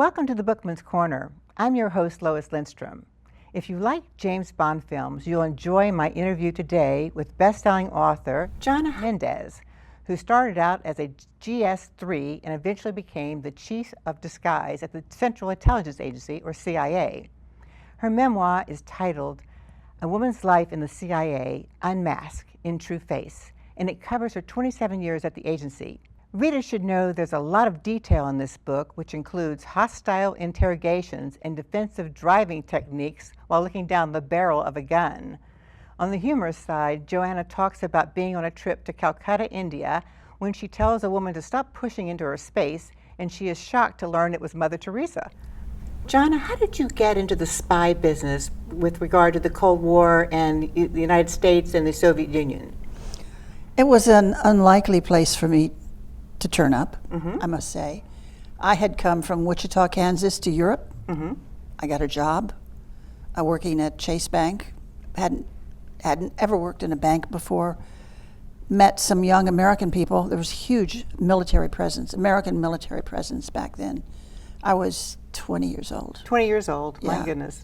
Welcome to the Bookman's Corner. I'm your host, Lois Lindstrom. If you like James Bond films, you'll enjoy my interview today with best-selling author Jonna Mendez, who started out as a GS-3 and eventually became the chief of disguise at the Central Intelligence Agency, or CIA. Her memoir is titled A Woman's Life in the CIA, Unmasked, in True Face, and it covers her 27 years at the agency. Readers should know there's a lot of detail in this book, which includes hostile interrogations and defensive driving techniques while looking down the barrel of a gun. On the humorous side, Joanna talks about being on a trip to Calcutta, India, when she tells a woman to stop pushing into her space, and she is shocked to learn it was Mother Teresa. Jonna, how did you get into the spy business with regard to the Cold War and the United States and the Soviet Union? It was an unlikely place for me to turn up, I must say. I had come from Wichita, Kansas to Europe. I got a job working at Chase Bank. Hadn't ever worked in a bank before. Met some young American people. There was huge military presence, American military presence back then. I was 20 years old. 20 years old, my goodness.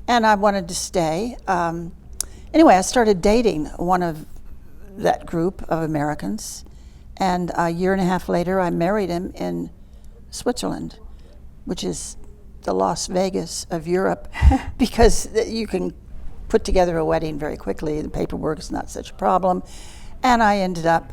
And I wanted to stay. Anyway, I started dating one of that group of Americans. And a year and a half later, I married him in Switzerland, which is the Las Vegas of Europe, because you can put together a wedding very quickly. The paperwork is not such a problem. And I ended up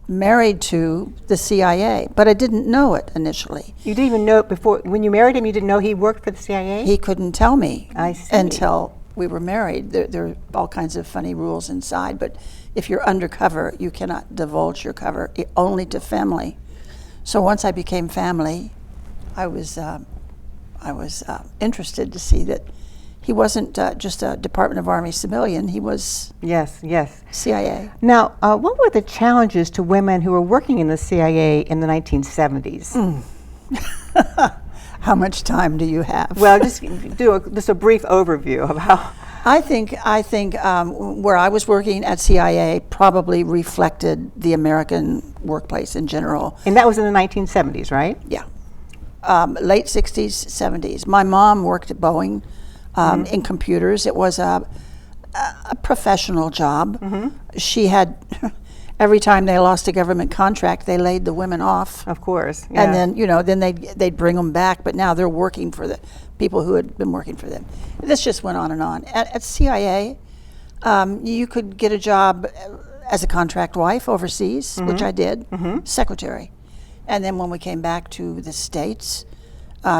married to the CIA, but I didn't know it initially. You didn't even know it before, when you married him, you didn't know he worked for the CIA? He couldn't tell me until we were married. There are all kinds of funny rules inside, but if you're undercover, you cannot divulge your cover, only to family. So once I became family, I was interested to see that he wasn't just a Department of Army civilian. He was CIA. Now, what were the challenges to women who were working in the CIA in the 1970s? How much time do you have? Well, just do a brief overview of how. I think where I was working at CIA probably reflected the American workplace in general. And that was in the 1970s, right? Yeah. Late 60s, 70s. My mom worked at Boeing in computers. It was a professional job. She had, every time they lost a government contract, they laid the women off. Of course. Yeah. And then, they'd bring them back, but now they're working for the people who had been working for them. This just went on and on. At CIA, you could get a job as a contract wife overseas, which I did, secretary. And then when we came back to the States,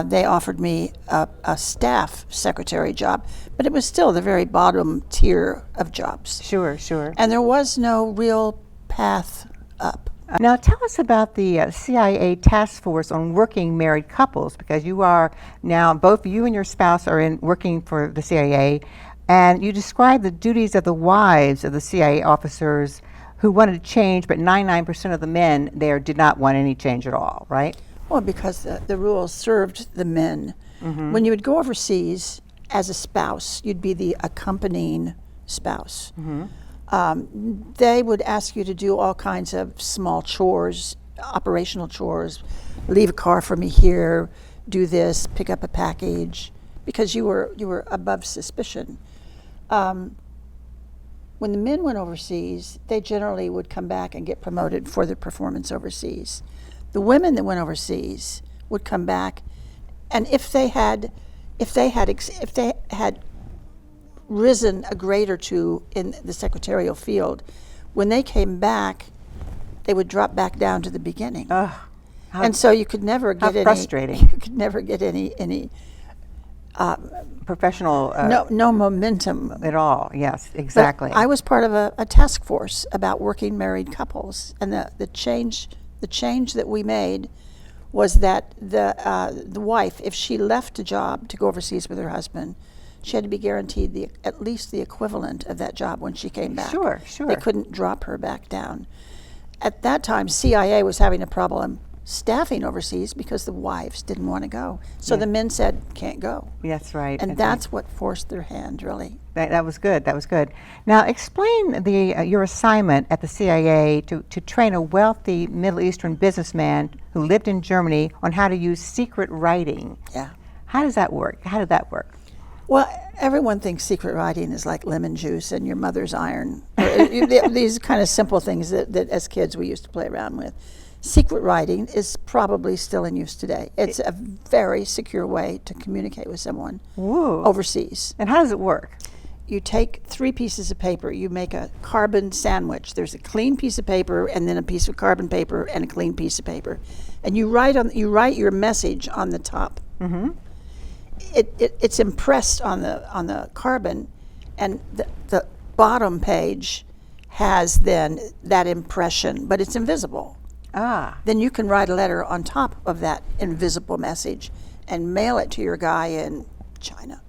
they offered me a staff secretary job, but it was still the very bottom tier of jobs. Sure. And there was no real path up. Now tell us about the CIA task force on working married couples, because you are now, both you and your spouse are working for the CIA, and you describe the duties of the wives of the CIA officers who wanted to change, but 99% of the men there did not want any change at all, right? Well, because the rules served the men. When you would go overseas as a spouse, you'd be the accompanying spouse. They would ask you to do all kinds of small chores, operational chores, leave a car for me here, do this, pick up a package, because you were above suspicion. When the men went overseas, they generally would come back and get promoted for their performance overseas. The women that went overseas would come back, and if they had risen a grade or two in the secretarial field, when they came back, they would drop back down to the beginning. And so you could never get any. Frustrating. You could never get any professional. No momentum at all. Yes, exactly. But I was part of a task force about working married couples, and the change that we made was that the wife, if she left a job to go overseas with her husband, she had to be guaranteed at least the equivalent of that job when she came back. Sure. They couldn't drop her back down. At that time, CIA was having a problem staffing overseas because the wives didn't want to go. So Yeah. the men said, can't go. That's right. And that's what forced their hand, really. That was good. That was good. Now, explain your assignment at the CIA to train a wealthy Middle Eastern businessman who lived in Germany on how to use secret writing. Yeah. How does that work? How did that work? Well, everyone thinks secret writing is like lemon juice and your mother's iron. These kind of simple things that as kids we used to play around with. Secret writing is probably still in use today. It's a very secure way to communicate with someone overseas. And how does it work? You take 3 pieces of paper, you make a carbon sandwich. There's a clean piece of paper and then a piece of carbon paper and a clean piece of paper. And you write your message on the top. Mm-hmm. It's impressed on the carbon, and the bottom page has then that impression, but it's invisible. Then you can write a letter on top of that invisible message and mail it to your guy in China.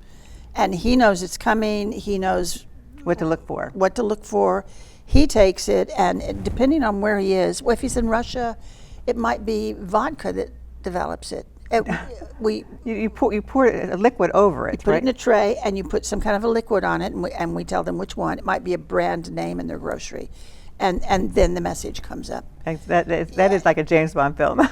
And he knows it's coming. He knows what to look for. He takes it, and depending on where he is, well, if he's in Russia, it might be vodka that develops it. You pour a liquid over it. You put it in a tray, and you put some kind of a liquid on it, and we tell them which one. It might be a brand name in their grocery. And then the message comes up. That is like a James Bond film.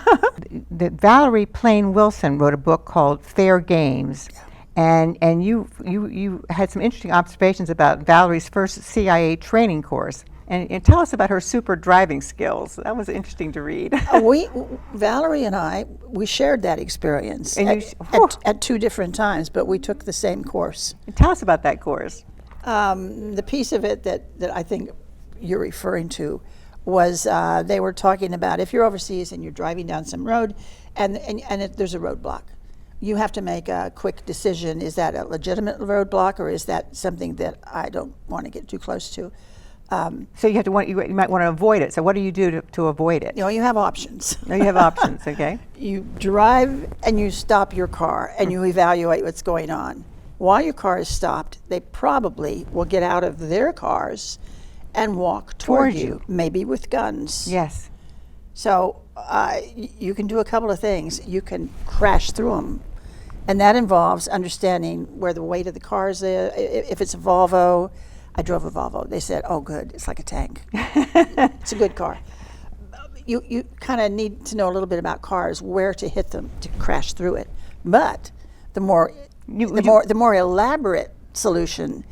Valerie Plain Wilson wrote a book called Fair Games. Yeah. And you had some interesting observations about Valerie's first CIA training course. And tell us about her super driving skills. That was interesting to read. Valerie and I, we shared that experience at 2 different times, but we took the same course. Tell us about that course. The piece of it that I think you're referring to was they were talking about if you're overseas and you're driving down some road and there's a roadblock. You have to make a quick decision. Is that a legitimate roadblock, or is that something that I don't want to get too close to? So you might want to avoid it. So what do you do to avoid it? You have options. No, you have options, okay. You drive and you stop your car and you evaluate what's going on. While your car is stopped, they probably will get out of their cars and walk toward you, maybe with guns. Yes. So you can do a couple of things. You can crash through them, and that involves understanding where the weight of the car is. If it's a Volvo, I drove a Volvo. They said, oh, good, it's like a tank. It's a good car. You kind of need to know a little bit about cars, where to hit them to crash through it. But the more elaborate solution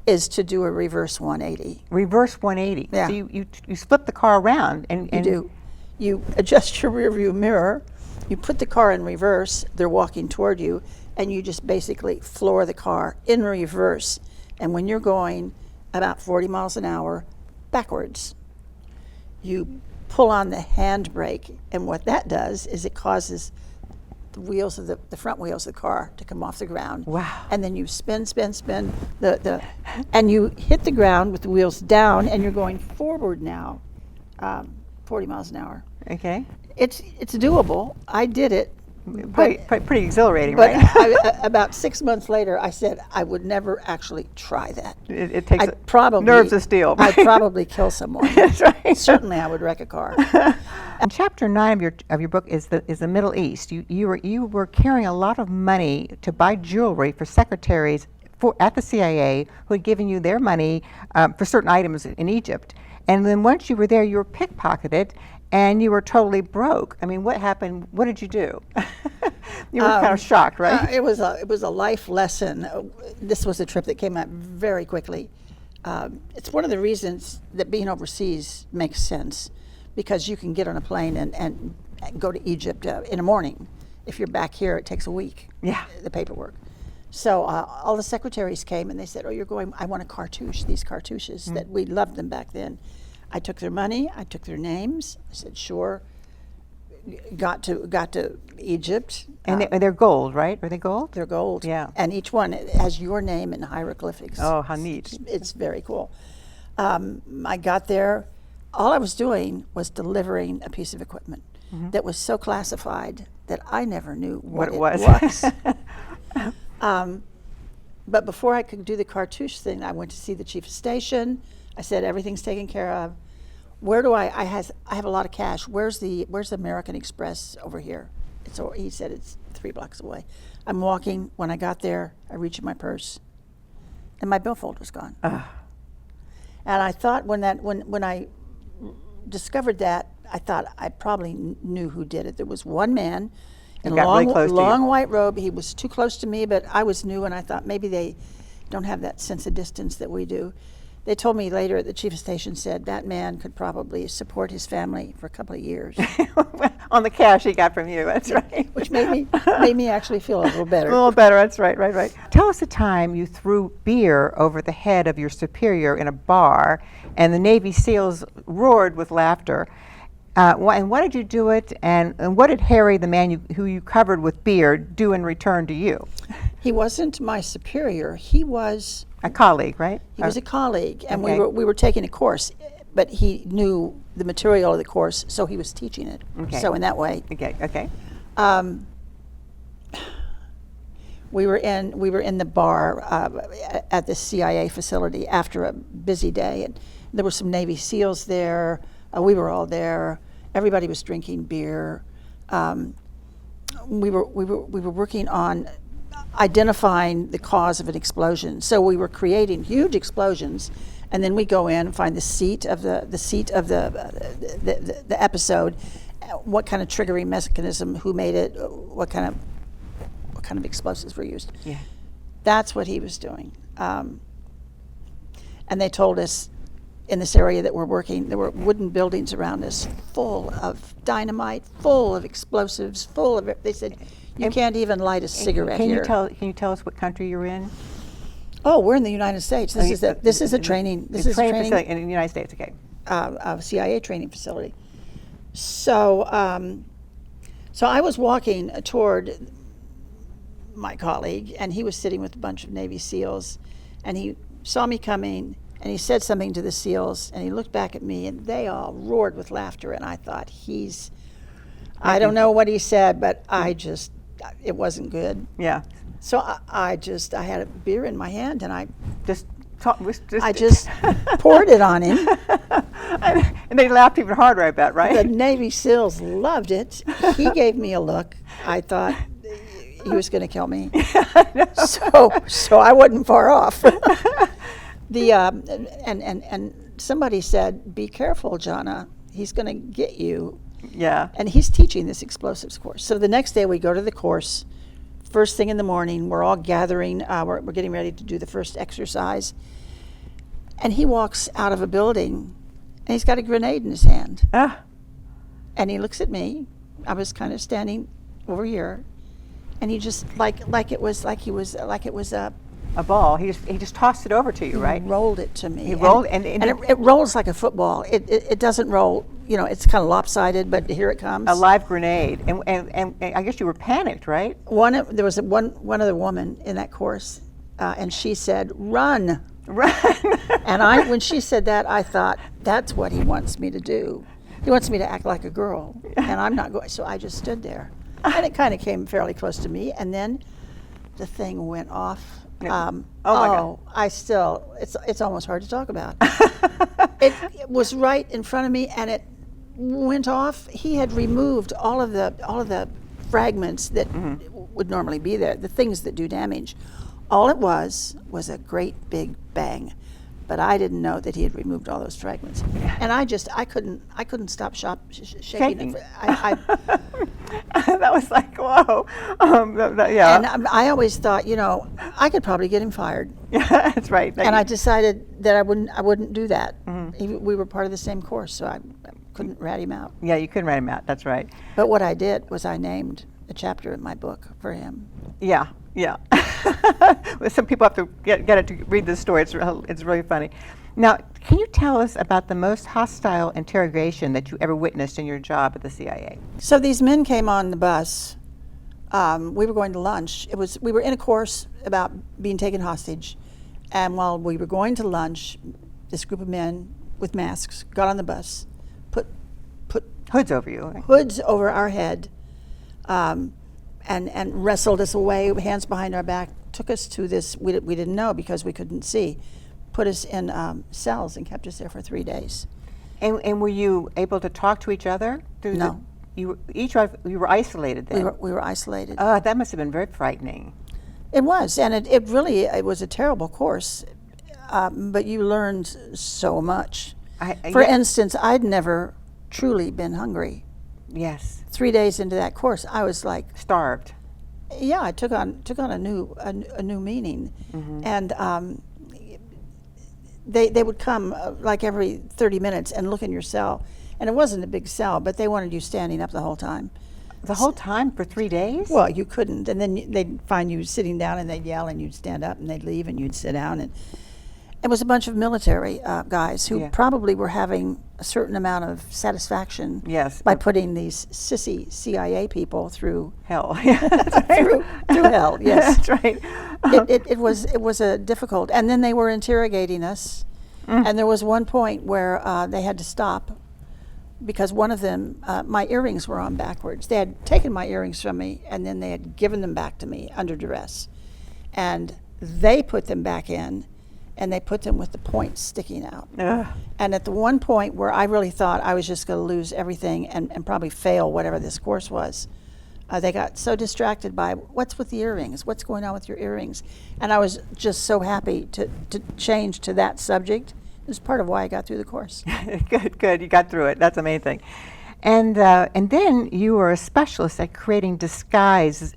is to do a reverse 180. Reverse 180. Yeah. So you flip the car around and you do. You adjust your rear view mirror, you put the car in reverse, they're walking toward you, and you just basically floor the car in reverse. And when you're going about 40 miles an hour backwards, you pull on the handbrake, and what that does is it causes the wheels of the front wheels of the car to come off the ground. Wow. And then you spin and you hit the ground with the wheels down, and you're going forward now, 40 miles an hour. Okay. It's doable. I did it. Pretty exhilarating, but right? About 6 months later, I said I would never actually try that. It takes nerves of steel. I'd probably kill someone. That's right. Certainly, I would wreck a car. And chapter 9 of your book is the Middle East. You were carrying a lot of money to buy jewelry for secretaries at the CIA who had given you their money for certain items in Egypt. And then once you were there, you were pickpocketed, and you were totally broke. I mean, what happened? What did you do? You were kind of shocked, right? It was a life lesson. This was a trip that came out very quickly. It's one of the reasons that being overseas makes sense, because you can get on a plane and go to Egypt in the morning. If you're back here, it takes a week. Yeah. The paperwork. So all the secretaries came and they said, "Oh, you're going. I want a cartouche. These cartouches that we loved them back then." I took their money. I took their names. I said, "Sure." Got to Egypt. And they're gold, right? Are they gold? They're gold. Yeah. And each one has your name in hieroglyphics. Oh, how neat! It's very cool. I got there. All I was doing was delivering a piece of equipment that was so classified that I never knew what it was. But before I could do the cartouche thing, I went to see the chief of station. I said, everything's taken care of. where do I have a lot of cash. Where's the American Express over here? He said it's 3 blocks away. I'm walking. When I got there, I reached in my purse, and my billfold was gone. And I thought when I discovered that, I thought I probably knew who did it. There was one man in a long white robe. He was too close to me, but I was new, and I thought maybe they don't have that sense of distance that we do. They told me later, the chief of station said that man could probably support his family for a couple of years. On the cash he got from you, that's right. Which made me actually feel a little better. A little better, that's right. Tell us the time you threw beer over the head of your superior in a bar, and the Navy SEALs roared with laughter. And why did you do it, and what did Harry, the man who you covered with beer, do in return to you? He wasn't my superior. He was a colleague, right? He was a colleague, and okay. we were taking a course, but he knew the material of the course, so he was teaching it. Okay. So in that way. Okay. We were in the bar at the CIA facility after a busy day, and there were some Navy SEALs there. We were all there. Everybody was drinking beer. We were working on identifying the cause of an explosion. So we were creating huge explosions, and then we go in and find the seat of the episode, what kind of triggering mechanism, who made it, what kind of explosives were used. Yeah, that's what he was doing. And they told us in this area that we're working, there were wooden buildings around us full of dynamite, full of explosives, full of it. They said, you can't even light a cigarette here. Can you tell us what country you're in? Oh, we're in the United States. This is a training facility in the United States. Okay. A CIA training facility. So, so I was walking toward my colleague, and he was sitting with a bunch of Navy SEALs, and he saw me coming, and he said something to the SEALs, and he looked back at me, and they all roared with laughter, and I thought, I don't know what he said, but it wasn't good. Yeah. So I had a beer in my hand, and I just poured it on him. And they laughed even harder, I bet, right? The Navy SEALs loved it. He gave me a look. I thought he was going to kill me. So I wasn't far off. And somebody said, "Be careful, Jonna. He's going to get you." Yeah. And he's teaching this explosives course. So the next day we go to the course. First thing in the morning, we're all gathering. We're getting ready to do the first exercise. And he walks out of a building, and he's got a grenade in his hand. And he looks at me. I was kind of standing over here, and he just like it was a ball. He just tossed it over to you, right? He rolled it to me. He rolled, and it rolls like a football. It doesn't roll. It's kind of lopsided, but here it comes. A live grenade, and I guess you were panicked, right? There was one other woman in that course, and she said, "Run, run!" And when she said that, I thought, that's what he wants me to do. He wants me to act like a girl, and I'm not going. So I just stood there, and it kind of came fairly close to me, and then the thing went off. My God. It's almost hard to talk about. It was right in front of me, and it went off. He had removed all of the fragments that would normally be there, the things that do damage. All it was a great big bang, but I didn't know that he had removed all those fragments, and I couldn't stop shaking. That was like, whoa. Yeah. And I always thought, I could probably get him fired. Yeah, that's right. And I decided that I wouldn't do that. We were part of the same course, so I couldn't rat him out. Yeah, you couldn't rat him out. That's right. But what I did was I named a chapter in my book for him. Yeah. Some people have to get it to read this story. It's really funny. Now, can you tell us about the most hostile interrogation that you ever witnessed in your job at the CIA? So these men came on the bus. We were going to lunch. We were in a course about being taken hostage, and while we were going to lunch, this group of men with masks got on the bus, put hoods over you, right? Hoods over our head, and wrestled us away, hands behind our back, took us to this, we didn't know because we couldn't see, put us in cells and kept us there for 3 days. And were you able to talk to each other? No. You were isolated then? We were isolated. That must have been very frightening. It was, and it really was a terrible course, but you learned so much. For instance, I'd never truly been hungry. Yes. 3 days into that course, I was like starved. Yeah, I took on a new meaning, and they would come like every 30 minutes and look in your cell, and it wasn't a big cell, but they wanted you standing up the whole time. The whole time for 3 days? Well, you couldn't, and then they'd find you sitting down, and they'd yell, and you'd stand up, and they'd leave, and you'd sit down, and it was a bunch of military guys who probably were having a certain amount of satisfaction by putting these sissy CIA people through hell. through hell. Yes, that's right. It was a difficult, and then they were interrogating us, and there was one point where they had to stop because one of them, my earrings were on backwards. They had taken my earrings from me, and then they had given them back to me under duress, and they put them back in. And they put them with the points sticking out. And at the one point where I really thought I was just going to lose everything and probably fail whatever this course was, they got so distracted by what's with the earrings, what's going on with your earrings. And I was just so happy to change to that subject. It was part of why I got through the course. Good, you got through it. That's amazing. And then you were a specialist at creating disguised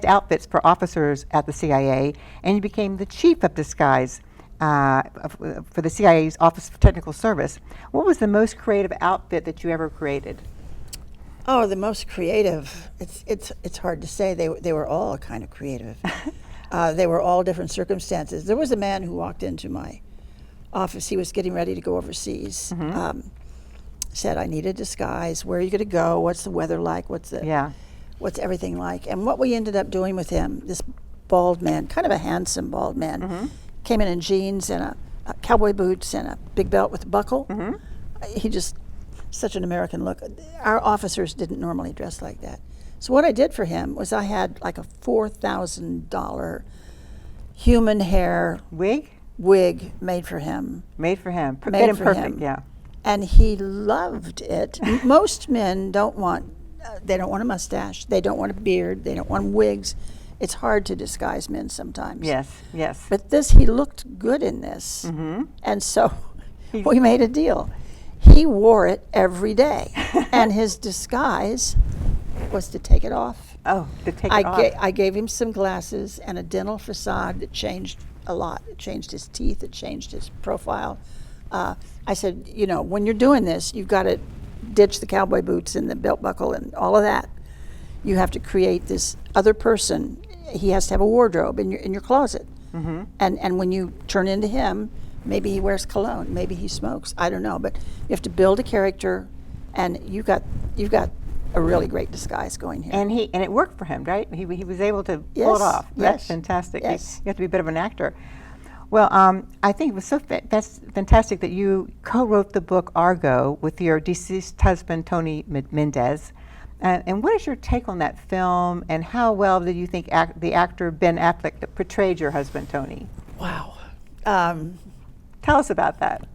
outfits for officers at the CIA, and you became the chief of disguise for the CIA's Office of Technical Service. What was the most creative outfit that you ever created? Oh, the most creative. It's hard to say. They were all kind of creative. They were all different circumstances. There was a man who walked into my office. He was getting ready to go overseas. Said, "I need a disguise. Where are you going to go? What's the weather like? What's everything like?" And what we ended up doing with him, this bald man, kind of a handsome bald man. Came in jeans and a cowboy boots and a big belt with a buckle. He just, such an American look. Our officers didn't normally dress like that. So what I did for him was I had like a $4,000 human hair wig made for him. Made for him. Made him perfect, yeah. And he loved it. Most men don't want, they don't want a mustache. They don't want a beard. They don't want wigs. It's hard to disguise men sometimes. Yes, yes. But he looked good in this. And so we made a deal. He wore it every day. And his disguise was to take it off. Oh, to take it off. I gave him some glasses and a dental facade that changed a lot. It changed his teeth. It changed his profile. I said, when you're doing this, you've got to ditch the cowboy boots and the belt buckle and all of that. You have to create this other person. He has to have a wardrobe in your closet. And when you turn into him, maybe he wears cologne, maybe he smokes. I don't know, but you have to build a character, and you've got a really great disguise going here. And it worked for him, right? He was able to pull it off. That's fantastic. Yes. You have to be a bit of an actor. Well, I think it was so fantastic that you co-wrote the book Argo with your deceased husband, Tony Mendez. And what is your take on that film, and how well did you think the actor Ben Affleck portrayed your husband, Tony? Wow. Tell us about that.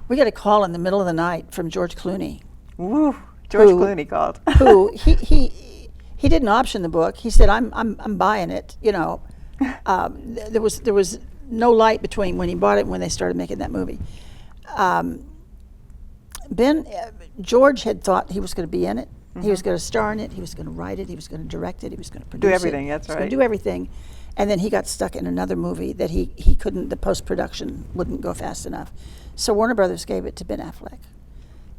We got a call in the middle of the night from George Clooney. Woo, George Clooney called. Who he didn't option the book. He said, I'm buying it. There was no light between when he bought it and when they started making that movie. George had thought he was going to be in it. He was going to star in it. He was going to write it. He was going to direct it. He was going to produce it. Do everything. That's right. He was going to do everything, and then he got stuck in another movie that he couldn't. The post-production wouldn't go fast enough, so Warner Brothers gave it to Ben Affleck,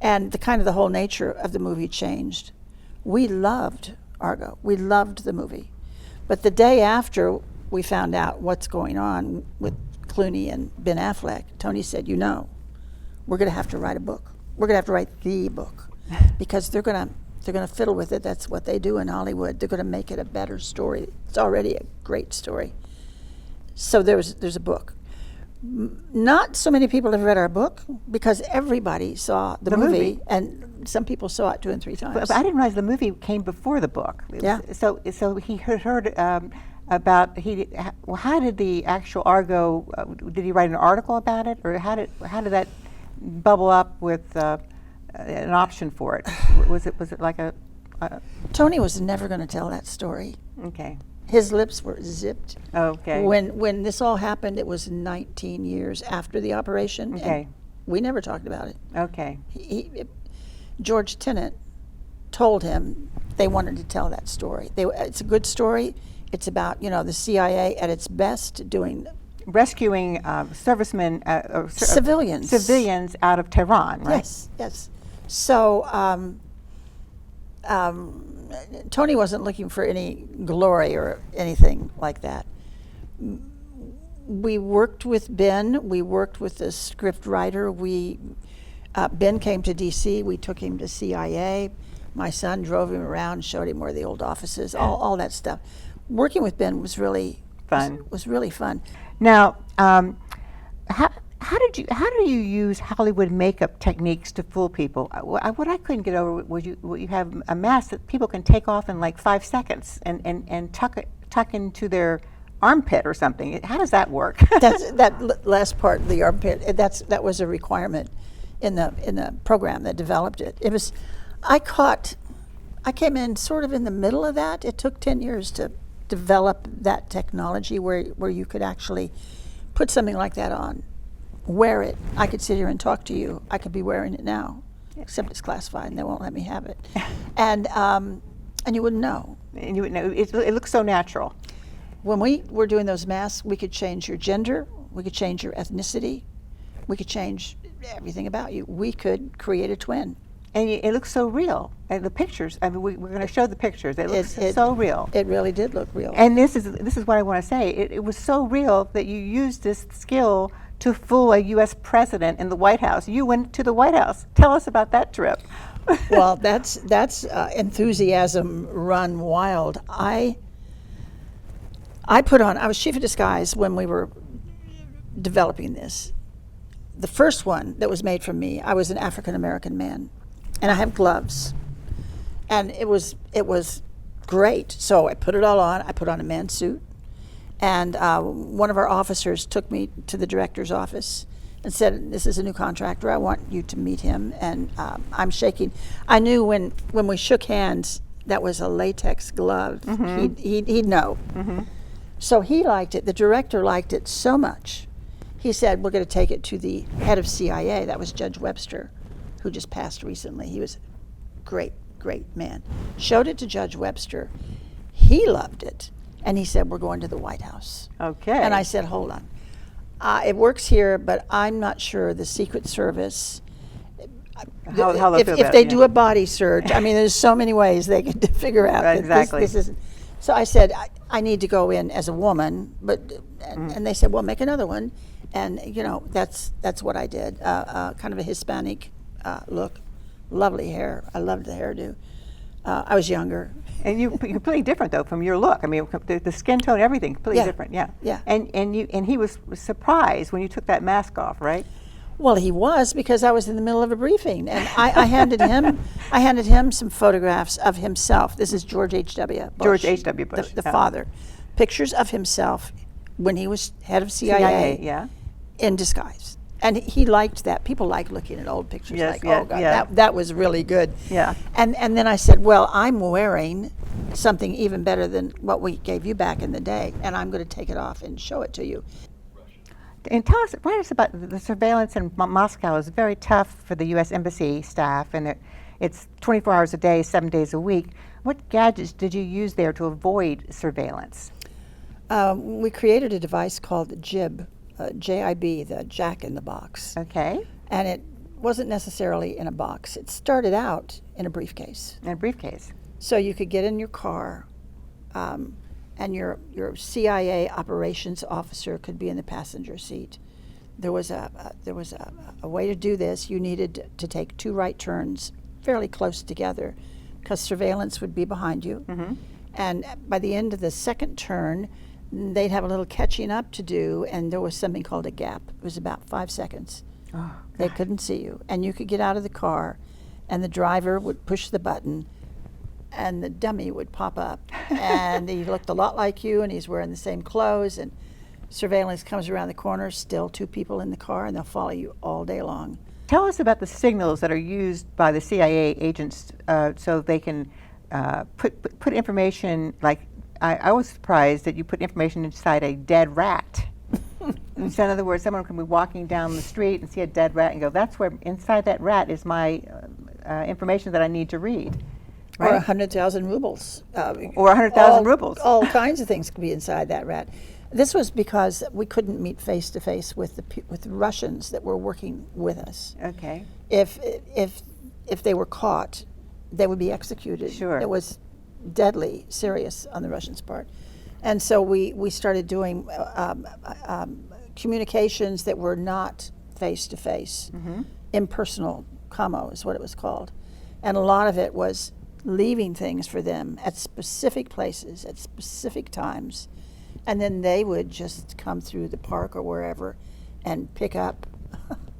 and the whole nature of the movie changed. We loved Argo. We loved the movie, but the day after we found out what's going on with Clooney and Ben Affleck, Tony said, we're going to have to write a book. We're going to have to write the book because they're going to fiddle with it. That's what they do in Hollywood. They're going to make it a better story. It's already a great story. So there's a book. Not so many people have read our book because everybody saw the movie, and some people saw it 2 and 3 times. But I didn't realize the movie came before the book. Yeah. So he had heard about how did the actual Argo? Did he write an article about it, or how did that bubble up with an option for it? Was it like a Tony was never going to tell that story. okay? His lips were zipped. Okay. When this all happened, it was 19 years after the operation. Okay. And we never talked about it. Okay. George Tenet told him they wanted to tell that story. It's a good story. It's about, the CIA at its best doing Rescuing servicemen, civilians out of Tehran, right? Yes, yes. So Tony wasn't looking for any glory or anything like that. We worked with Ben. We worked with the script writer. Ben came to D.C. We took him to CIA. My son drove him around, showed him where the old offices, all that stuff. Working with Ben was really fun. Was really fun. Now, how do you use Hollywood makeup techniques to fool people? What I couldn't get over was you have a mask that people can take off in like 5 seconds and tuck into their armpit or something. How does that work? That last part, the armpit. That was a requirement in the program that developed it. It was. I came in sort of in the middle of that. It took 10 years to develop that technology where you could actually put something like that on, wear it. I could sit here and talk to you. I could be wearing it now, except it's classified and they won't let me have it. And you wouldn't know. And you would know. It looks so natural. When we were doing those masks, we could change your gender, we could change your ethnicity, we could change everything about you. We could create a twin. And it looks so real. And the pictures, I mean, we're going to show the pictures. It looks so real. It really did look real. And this is what I want to say. It was so real that you used this skill to fool a U.S. president in the White House. You went to the White House. Tell us about that trip. Well, that's enthusiasm run wild. I was chief of disguise when we were developing this. The first one that was made from me, I was an African American man. And I have gloves, and it was great. So I put it all on. I put on a man's suit, and one of our officers took me to the director's office and said, "This is a new contractor. I want you to meet him." And I'm shaking. I knew when we shook hands that was a latex glove. Mm-hmm. He'd know. Mm-hmm. So he liked it. The director liked it so much. He said, "We're going to take it to the head of CIA." That was Judge Webster, who just passed recently. He was a great man. Showed it to Judge Webster. He loved it. And he said, "We're going to the White House." Okay. And I said, "Hold on. It works here, but I'm not sure the Secret Service, if they do a body search, I mean, there's so many ways they can figure out that exactly. this isn't." So I said, I need to go in as a woman, and they said, "Well, make another one." And, that's what I did, kind of a Hispanic look, lovely hair. I loved the hairdo. I was younger. And you're completely different though from your look. I mean, the skin tone, everything completely different. Yeah. Yeah. And he was surprised when you took that mask off, right? Well, he was, because I was in the middle of a briefing, and I handed him some photographs of himself. This is George H.W. Bush. George H.W. Bush, the father. Pictures of himself when he was head of CIA, yeah, in disguise. And he liked that. People like looking at old pictures. Yes, Oh God, that was really good. Yeah. And then I said, "Well, I'm wearing something even better than what we gave you back in the day, and I'm going to take it off and show it to you." And write us about the surveillance in Moscow is very tough for the U.S. Embassy staff, and it's 24 hours a day, 7 days a week. What gadgets did you use there to avoid surveillance? We created a device called JIB, J-I-B, the Jack in the Box. Okay. And it wasn't necessarily in a box. It started out in a briefcase. In a briefcase. So you could get in your car, and your CIA operations officer could be in the passenger seat. There was a way to do this. You needed to take 2 right turns fairly close together, because surveillance would be behind you. Mm-hmm. And by the end of the second turn, they'd have a little catching up to do, and there was something called a gap. It was about 5 seconds. Oh, they couldn't see you. And you could get out of the car, and the driver would push the button, and the dummy would pop up. And he looked a lot like you, and he's wearing the same clothes, and surveillance comes around the corner, still 2 people in the car, and they'll follow you all day long. Tell us about the signals that are used by the CIA agents so they can put information, like, I was surprised that you put information inside a dead rat. In other words, someone can be walking down the street and see a dead rat and go, that's where, inside that rat is my information that I need to read. Right? Or 100,000 rubles. Or 100,000 rubles. All kinds of things could be inside that rat. This was because we couldn't meet face to face with the Russians that were working with us. Okay. If they were caught, they would be executed. Sure. It was deadly serious on the Russians' part. And so we started doing communications that were not face-to-face. Impersonal commo is what it was called. And a lot of it was leaving things for them at specific places, at specific times. And then they would just come through the park or wherever and pick up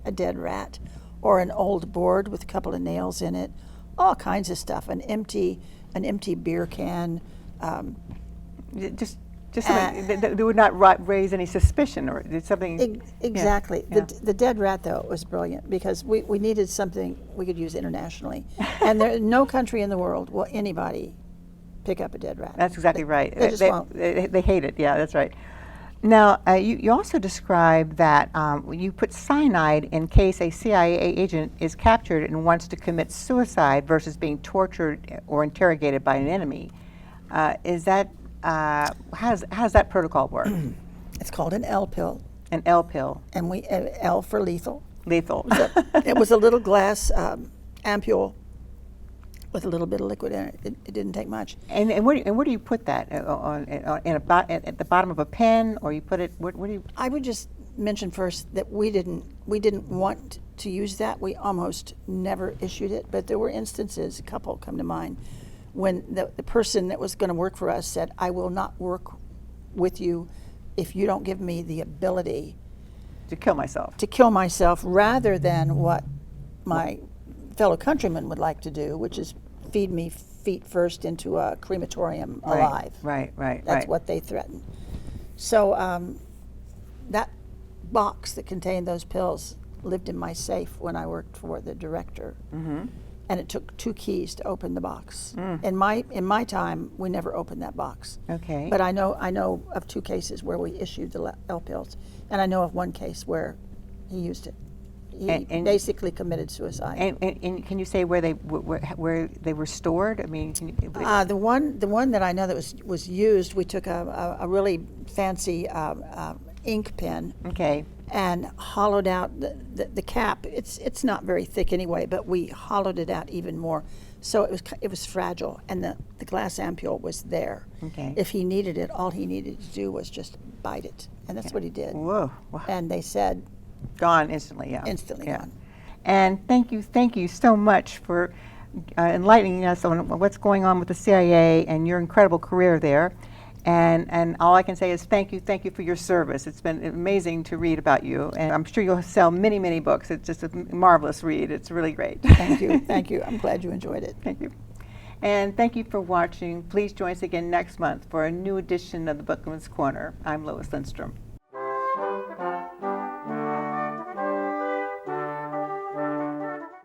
a dead rat or an old board with a couple of nails in it, all kinds of stuff, an empty beer can. Just something that would not raise any suspicion or something. Exactly. Yeah. The dead rat, though, was brilliant because we needed something we could use internationally. And no country in the world will anybody pick up a dead rat. That's exactly right. They just won't. They hate it. Yeah, that's right. Now, you also describe that you put cyanide in case a CIA agent is captured and wants to commit suicide versus being tortured or interrogated by an enemy. Is that how does that protocol work? It's called an L pill. An L pill. And L for lethal. Lethal. It was a little glass ampule with a little bit of liquid in it. It didn't take much. And where do you put that? At the bottom of a pen, or you put it? Where do you? I would just mention first that we didn't want to use that. We almost never issued it, but there were instances, a couple come to mind, when the person that was going to work for us said, "I will not work with you if you don't give me the ability To kill myself. to kill myself," rather than what my fellow countrymen would like to do, which is feed me feet first into a crematorium alive. Right. That's what they threatened. So that box that contained those pills lived in my safe when I worked for the director. And it took 2 keys to open the box. In my time, we never opened that box. Okay. But I know of 2 cases where we issued the L pills, and I know of 1 case where he used it. He basically committed suicide. And can you say where they were stored? I mean, can you, the one that I know that was used, we took a really fancy ink pen. Okay. And hollowed out the cap. It's not very thick anyway, but we hollowed it out even more, so it was fragile, and the glass ampule was there. Okay. If he needed it, all he needed to do was just bite it, and that's what he did. Whoa. Wow. And they said Gone instantly. Yeah. instantly gone. And thank you so much for enlightening us on what's going on with the CIA and your incredible career there. And all I can say is thank you for your service. It's been amazing to read about you, and I'm sure you'll sell many books. It's just a marvelous read. It's really great. Thank you. I'm glad you enjoyed it. Thank you. And thank you for watching. Please join us again next month for a new edition of the Bookwoman's Corner. I'm Lois Lindstrom.